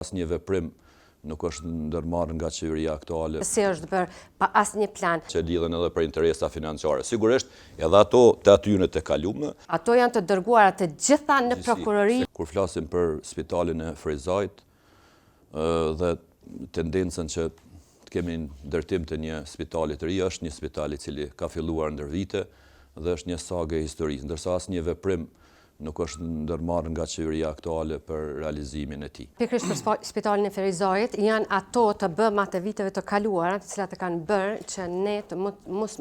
Asnjë veprim nuk është ndërmarrë nga qeveria aktuale. Se është bërë pa asnjë plan. Që lidhen edhe për interesa financiare. Sigurisht, edhe ato të atyre të kalume. Ato janë të dërguara të gjitha në prokurori. Kur flasim për spitalin e Frejzajt dhe tendencën që të kemi ndërtim të një spitali të ri, është një spital i cili ka filluar ndër vite dhe është një sagë e historisë, ndërsa asnjë veprim nuk është ndërmarrë nga qeveria aktuale për realizimin e tij. Pikërisht për spitalin e Frejzajt janë ato të bëma të viteve të kaluara, të cilat e kanë bërë që ne të mos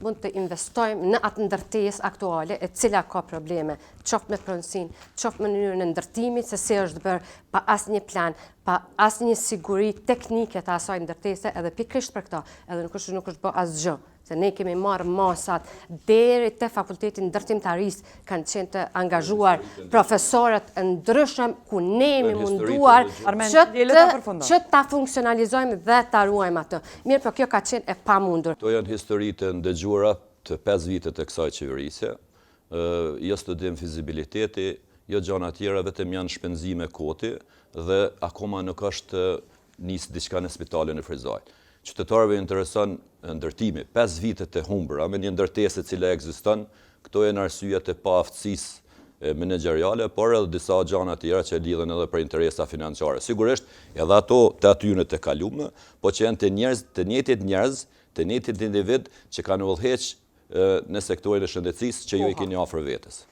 mund të investojmë në atë ndërtesë aktuale e cila ka probleme, qoftë me pronësinë, qoftë me mënyrën e ndërtimit, se është bërë pa asnjë plan, pa asnjë siguri teknike të asaj ndërtese, edhe pikërisht për këto, edhe nuk është bërë asgjë. Se ne kemi marrë masat deri te fakulteti ndërtimtarisë kanë qenë të angazhuar profesorët ndryshëm ku ne jemi munduar që ta funksionalizojmë dhe ta ruajmë atë. Mirë, por kjo ka qenë e pamundur. Kto janë historitë ndëgjuara të 5 vitet të kësaj qeverisje. Jo studim fizibiliteti, jo gjëra tjera, vetëm janë shpenzime koti dhe akoma nuk është nisë diçka në spitalin e Frejzajt. Qytetarëve intereson ndërtimi, 5 vite të humbura me një ndërtesë e cila ekziston, këto janë arsyet e paaftësisë menaxheriale, por edhe disa gjëra tjera që lidhen edhe për interesa financiare. Sigurisht, edhe ato të atyre të kalume, po që janë të njëjtit njerëz, të njëjtit individ që kanë udhëheq në sektorin e shëndetësisë që ju i keni afër vetes.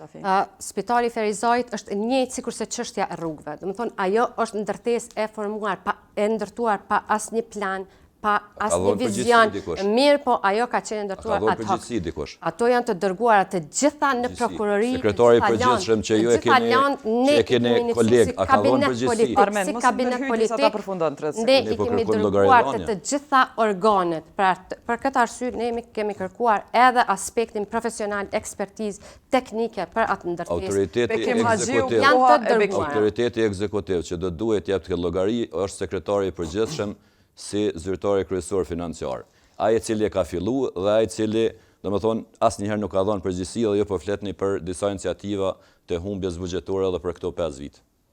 Spitali Frejzajt është njëjtë sikur se çështja e rrugëve. Domethënë ajo është ndërtesë e formuar e ndërtuar pa asnjë plan, pa asnjë vizion. Mirë, po ajo ka qenë ndërtuar ad hoc. Ato janë të dërguara të gjitha në prokurori. Sekretari i përgjithshëm që ju e keni koleg, a ka dhënë përgjegjësi? Si kabinet politik, ne i kemi dërguar të gjitha organet. Për këtë arsye ne kemi kërkuar edhe aspektin profesional, ekspertizë teknike për atë ndërtesë. Autoriteti ekzekutiv që do duhet jap këtë llogari është sekretari i përgjithshëm si zyrtari kryesor financiar. Ai i cili e ka filluar dhe ai i cili, domethënë, asnjëherë nuk ka dhënë përgjegjësi dhe jo po fletni për disa iniciativa të humbjes buxhetore edhe për këto 5 vite.